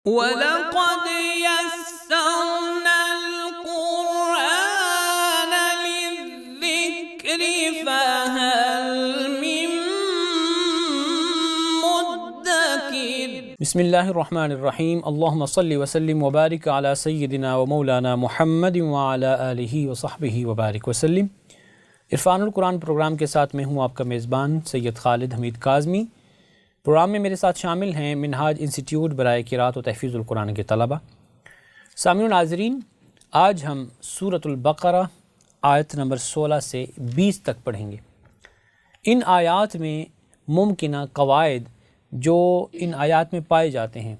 वलक़द यस्सरनल क़ुरआन लिज़्ज़िक्रि फ़हल मिन मुद्दकिर। बिस्मिल्लाहिर्रहमानिर्रहीम। अल्लाहुम्मा सल्लि व सल्लिम व बारिक अला सय्यिदिना व मौलाना मुहम्मदिन व अला आलिहि व सहबिहि व बारिक व सल्लिम। इरफ़ानुल कुरान प्रोग्राम के साथ मैं हूँ आपका मेज़बान सैयद खालिद हमीद काज़मी। प्रोग्राम में मेरे साथ शामिल हैं मिनहाज इंस्टीट्यूट बराए क़िराअत व तहफ़ीज़ुल कुरान के तलबा। सामिऊन नाज़रीन, आज हम सूरतुल बक़रा आयत नंबर 16 से 20 तक पढ़ेंगे। इन आयात में मुमकिना क़वाइद जो इन आयात में पाए जाते हैं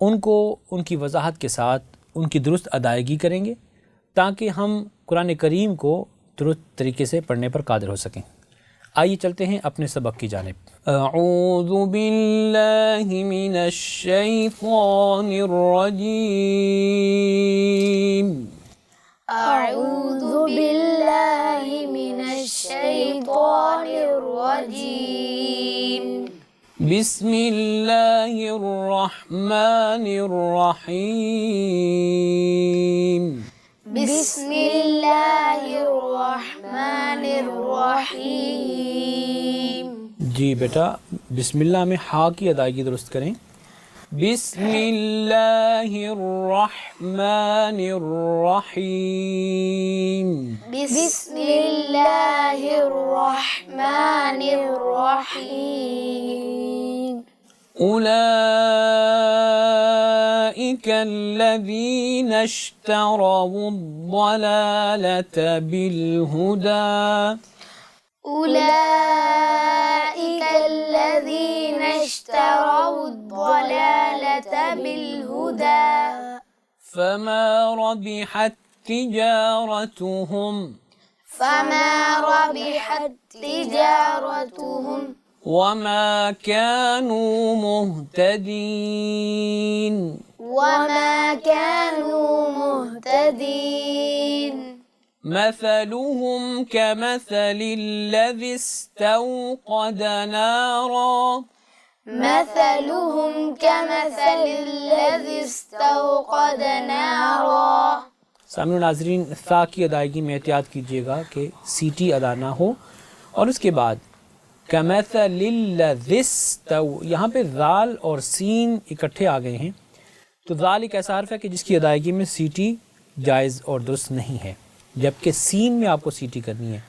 उनको उनकी वज़ाहत के साथ उनकी दुरुस्त अदायगी करेंगे ताकि हम कुरान करीम को दुरुस्त तरीके से पढ़ने पर कादिर हो सकें। आइए चलते हैं अपने सबक की जानिब। अऊज़ु बिल्लाहि मिनश शैतानिर रजीम। अऊज़ु बिल्लाहि मिनश शैतानिर रजीम। बिस्मिल्लाहिर रहमानिर रहीम। बिस्मिल्लाहिर रहमानिर रहीम। जी बेटा, बिस्मिल्लाह में हा की अदायगी दुरुस्त करें। बिस्मिल्लाहिर रहमानिर रहीम। बिस्मिल्लाहिर रहमानिर रहीम। उलाइका अल्लज़ीना इश्तरवुद्दलालता बिलहुदा। उलाइका अल्लज़ीना इश्तरवुद्दलालता बिलहुदा। फमा रबिहत तिजारतुहुम। फमा रबिहत तिजारतुहुम। वमा कानू मुहतदीन। वमा कानू मुहतदीन। मसलुहुम कमसलिल्लज़ी इस्तौक़द नारा। मसलुहुम कमसलिल्लज़ी इस्तौक़द नारा। सामने नाज़रीन, सा की अदायगी में एहतियात कीजिएगा कि सीटी अदा ना हो। और उसके बाद कमसलिल्लज़ी इस्तौ, यहाँ पे ज़ाल और सीन इकट्ठे आ गए हैं। तो ज़ाल एक ऐसा हर्फ है कि जिसकी अदायगी में सीटी जायज़ और दुरुस्त नहीं है, जबकि सीन में आपको सीटी करनी है।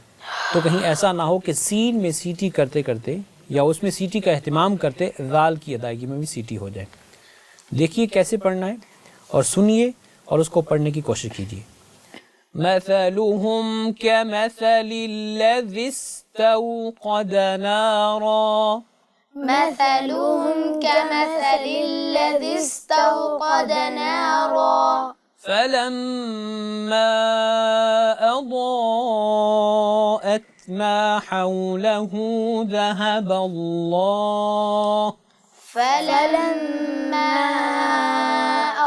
तो कहीं ऐसा ना हो कि सीन में सीटी करते करते या उसमें सीटी का एहतिमाम करते ज़ाल की अदायगी में भी सीटी हो जाए। देखिए कैसे पढ़ना है और सुनिए और उसको पढ़ने की कोशिश कीजिए। मसलुहुम कमसलिल्लज़ी इस्तौक़द नारा। मसलुहुम कमसलिल्लज़ी इस्तौक़द नारा। फलम्मा अضاءت ما حوله ذهب الله। فلما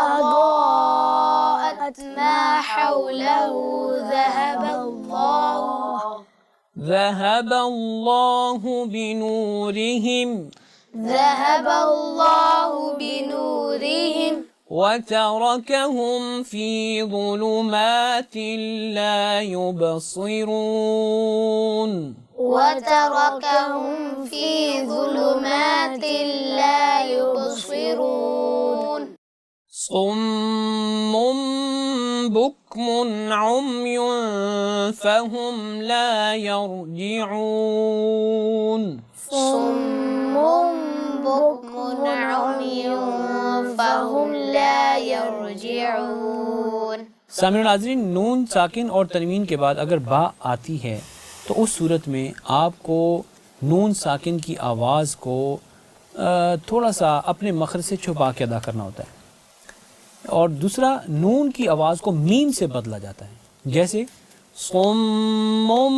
أضاءت ما حوله ذهب الله بنورهم وتركهم في ظلمات لا يبصرون صم بكم عمي فهم لا يرجعون صم بكم عمي فهم لا يرجعون। सामने नाज़रीन, नून साकिन और तनवीन के बाद अगर बा आती है तो उस सूरत में आपको नून साकिन की आवाज़ को थोड़ा सा अपने मखरज से छुपा के अदा करना होता है। और दूसरा, नून की आवाज़ को मीम से बदला जाता है, जैसे सुम्मुम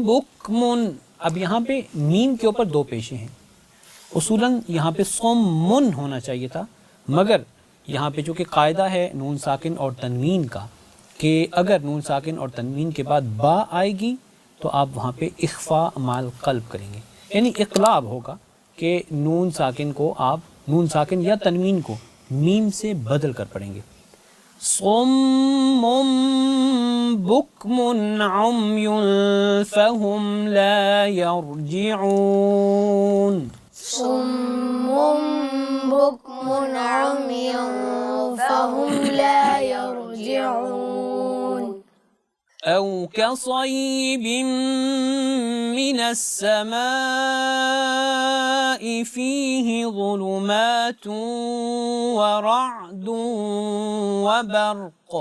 बुक्मुन। अब यहाँ पे मीम के ऊपर दो पेशे हैं। उसूलन यहाँ पे सुम्मुन होना चाहिए था, मगर यहाँ पे जो कि कायदा है नून साकिन और तनवीन का कि अगर नून साकिन और तनवीन के बाद बा आएगी तो आप वहाँ पे इख्फा माल क़ल्ब करेंगे, यानी इक़लाब होगा कि नून साकिन को आप नून साकिन या तनवीन को मीम से बदल कर पढ़ेंगे। सुम्मुम बुक्मुन उम्युन फहुम ला यरजिऊन। सुम्मुम बुक्मुन उम्युन फहुम ला यरजिऊन। औ कसय्यिबिन मिनस्समाइ फीहि ज़ुलुमातुन व रअदुन व बर्क़।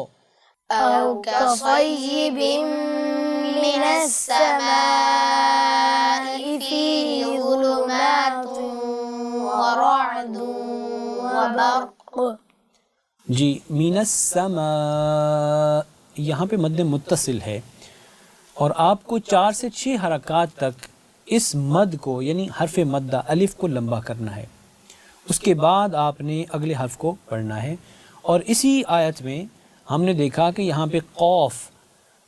أو كصيب من السماء فيه ظلمات ورعد وبرق। जी, मिनस्समा यहाँ पे मद्द मुत्तसिल है और आपको 4 से 6 हरकात तक इस मद को यानी हर्फ मद्दा अलिफ को लंबा करना है। उसके बाद आपने अगले हर्फ को पढ़ना है। और इसी आयत में हमने देखा कि यहाँ पे क़ौफ़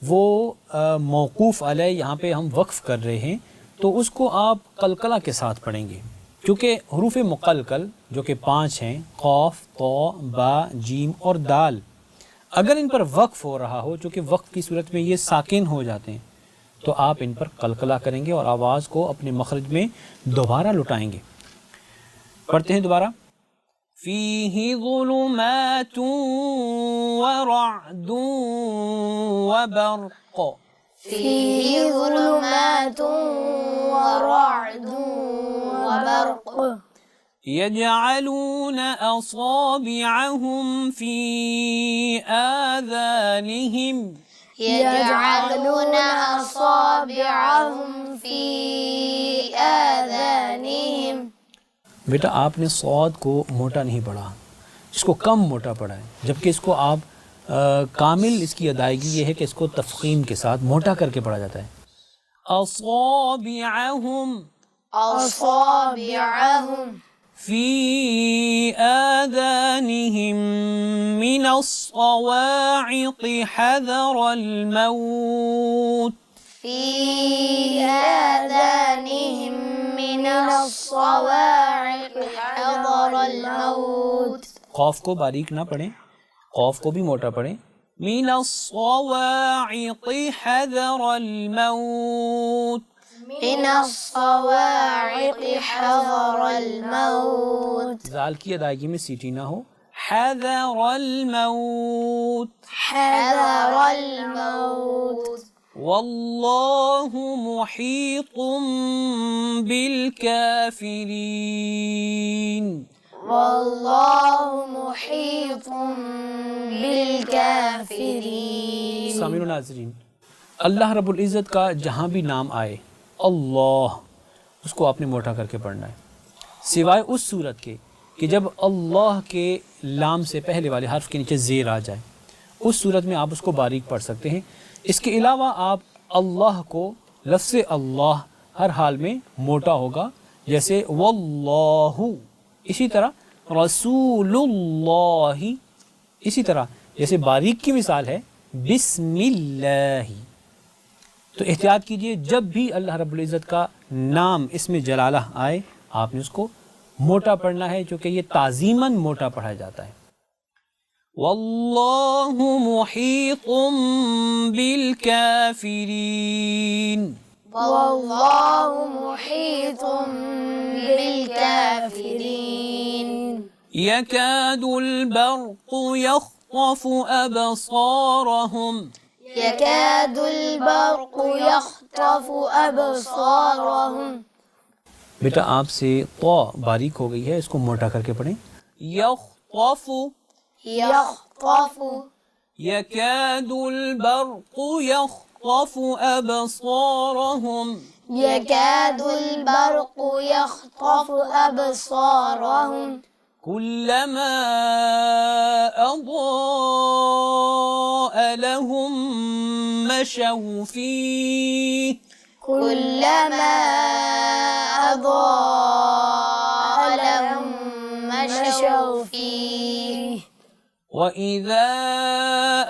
वो मौक़ूफ़ अलैह, यहाँ पे हम वक्फ़ कर रहे हैं, तो उसको आप कलकला के साथ पढ़ेंगे, क्योंकि हुरूफ़ मुक़ल्क़ल जो कि 5 हैं, क़ौफ़, तौ, बा, जीम और दाल, अगर इन पर वक्फ़ हो रहा हो, चूँकि वक्फ़ की सूरत में ये साकिन हो जाते हैं, तो आप इन पर कलकला करेंगे और आवाज़ को अपने मखरज में दोबारा लुटाएंगे। पढ़ते हैं दोबारा। फ़ीहि ज़ुलुमातुन व रअदुन व बर्क़। فيه ظلمات ورعد وبرق। يجعلون أصابعهم في آذانهم يجعلون أصابعهم في آذانهم। बेटा आपने सौद को मोटा नहीं पढ़ा, इसको कम मोटा पढ़ा है, जबकि इसको आप कामिल इसकी अदायगी ये है कि इसको तफ़ख़ीम के साथ मोटा करके पढ़ा जाता है। असाबिअहुम أصابعهم फ़ी आज़ानिहिम मिनस्सवाइक़ हज़रल मौत। في آذانهم من الصواعق حذر الموت। क़ौफ़ को बारीक ना पढ़ें, क़ौफ़ को भी मोटा पढ़ें। मिनस्सवाइक़ हज़रल मौत। من الصواعق حذر الموت। ज़ाल की अदायगी में सीटी ना हो। हज़रल मौत। حذر الموت। वल्लाहु मुहीतुम बिलकाफिरीन। والله محيط بالكافرين। सामीन व नाज़रीन, अल्लाह रब्बुल इज़्ज़त का जहाँ भी नाम आए अल्लाह, उसको आपने मोटा करके पढ़ना है, सिवाय उस सूरत के कि जब अल्लाह के लाम से पहले वाले हर्फ के नीचे ज़ेर आ जाए, उस सूरत में आप उसको बारीक पढ़ सकते हैं। इसके अलावा आप अल्लाह को लफ्ज़ अल्लाह हर हाल में मोटा होगा, जैसे वल्लाहु, इसी तरह रसूलुल्लाहि, इसी तरह जैसे बारीक की मिसाल है बिस्मिल्लाहि। तो एहतियात कीजिए, जब भी अल्लाह रब्बुल इज़्ज़त का नाम इसमें जलाला आए आपने उसको मोटा पढ़ना है, क्योंकि ये ताज़ीमन मोटा पढ़ा जाता है। वल्लाहु मुहीतुम बिलकाफिरीन। والله محيط بالكافرين। यकादुल बर्क़ु यख़्तफ़ु अबसारहुम। يكاد البرق يخطف أبصارهم। बेटा आपसे तो बारीक हो गई है, इसको मोटा करके पढ़ें। यख़्तफ़ु। يخطف यकादुल बर्क़ु यख़्तफ़ु अबसारहुम। يكاد البرق يخطف أبصارهم। कुल्लमा अضाअ लहुम मशौ फ़ीह। كلما أضاء لهم مشوا فيه। وإذا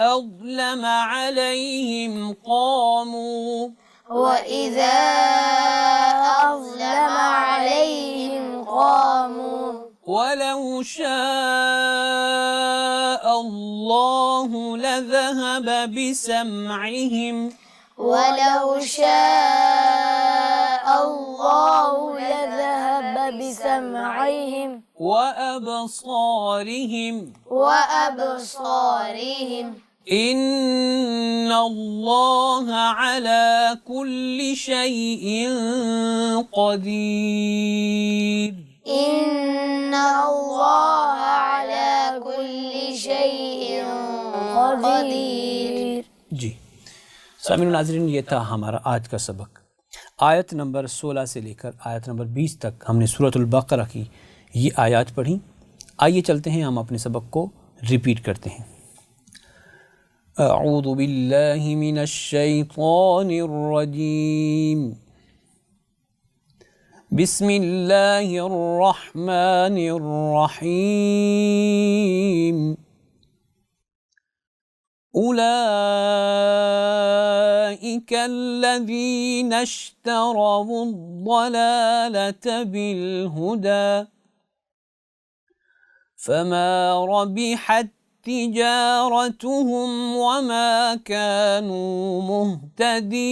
أظلم عليهم قاموا। وإذا أظلم عليهم قاموا। वलौ शाअ अल्लाहु लज़हब बिसमइहिम वलौ शाअ अल्लाहु लज़हब बिसमइहिम वअबसारिहिम इन्नल्लाह अला कुल्लि शैइन क़दीर इन्नल्लाह अला कुल्लि शैइन क़दीर। जी सामीन नाज़रीन, ये था हमारा आज का सबक। आयत नंबर 16 से लेकर आयत नंबर 20 तक हमने सूरतुल बक़रा की ये आयत पढ़ी। आइए चलते हैं, हम अपने सबक को रिपीट करते हैं। अऊज़ु बिल्लाहि मिनश शैतानिर रजीम, बिस्मिल्लाहिर रहमानिर रहीम। उलाइका अल्लज़ीना इश्तरवुद्दलालता बिलहुदा फमा रबिहत तिजारतुहुम वमा कानू मुहतदीन।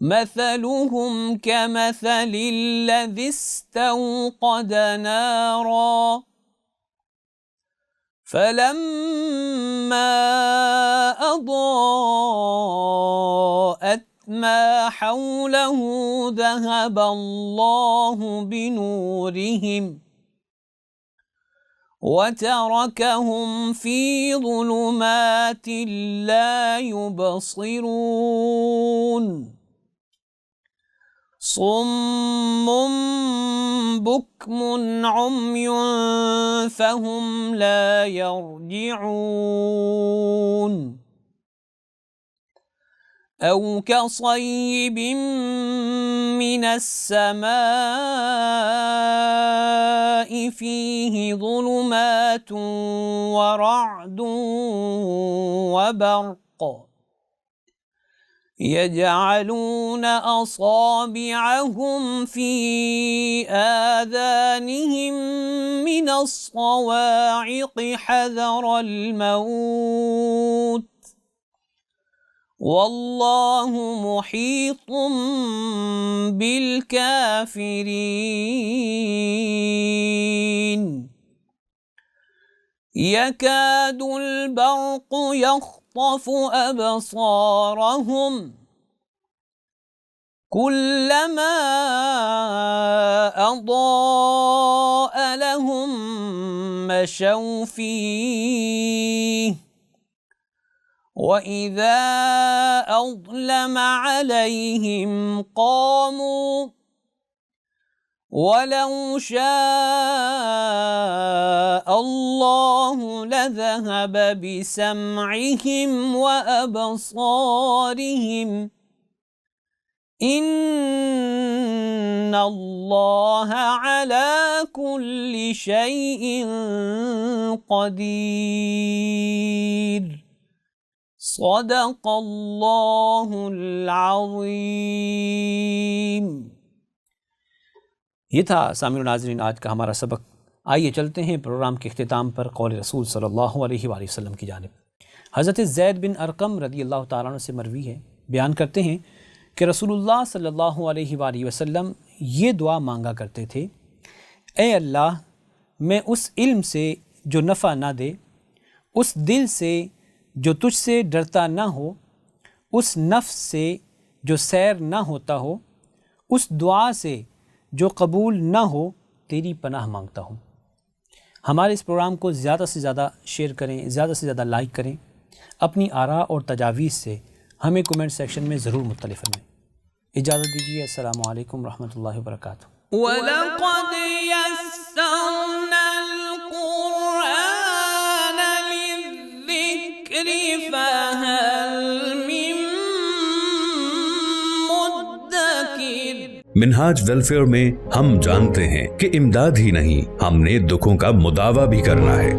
मसलुहुम कमसलिल्लज़ी इस्तौक़द नारा फलम्मा अज़ाअत मा हौलहु ज़हबल्लाहु बिनूरिहिम वतरकहुम फ़ी ज़ुलुमातिन ला युबसिरून। सुम्मुन बुक्मुन उम्युन फ़हुम ला यरजिऊन। औ कसय्यिबिन मिनस समाइ फ़ीहि ज़ुलुमातुन व रअदुन व बर्क़ यजअलून असाबिअहुम फ़ी आज़ानिहिम मिनस सवाइक़ हज़रल मौत वल्लाहु मुहीतुम बिल काफ़िरीन। यकादुल बर्क़ु यख़्तफ़ु अबसारहुम कुल्लमा अज़ाअ लहुम मशौ फ़ीहि वइज़ा अज़लम अलैहिम क़ामू वलौ शाअ अल्लाहु लज़हब बिसमइहिम वअबसारिहिम इन्नल्लाह अला कुल्लि शैइन क़दीर। सदक़ल्लाहुल अज़ीम। ये था सामीन नाज़रीन आज का हमारा सबक। आइए चलते हैं प्रोग्राम के इख्तिताम पर कौल रसूल सल्लल्लाहु अलैहि वसल्लम की जानिब। हज़रत ज़ैद बिन अरक़म रज़ियल्लाहु ताला अन्हु से मरवी है, बयान करते हैं कि रसूलुल्लाह सल्लल्लाहु अलैहि वसल्लम ये दुआ मांगा करते थे, ए अल्लाह, मैं उस इल्म से जो नफ़ा ना दे, उस दिल से जो तुझसे डरता ना हो, उस नफ्स से जो सैर ना होता हो, उस दुआ से जो कबूल ना हो, तेरी पनाह मांगता हूँ। हमारे इस प्रोग्राम को ज़्यादा से ज़्यादा शेयर करें, ज़्यादा से ज़्यादा लाइक करें। अपनी आरा और तजावीज़ से हमें कमेंट सेक्शन में ज़रूर मुत्तलिफ़ फरमाएं। इजाज़त दीजिए। अस्सलामु अलैकुम रहमतुल्लाहि व बरकातुहू। वलक़द यस्सरनल क़ुरआन लिज़्ज़िक्रि फ़हल मिन मुद्दकिर। मिनहाज वेलफेयर में हम जानते हैं कि इमदाद ही नहीं, हमने दुखों का मुदावा भी करना है।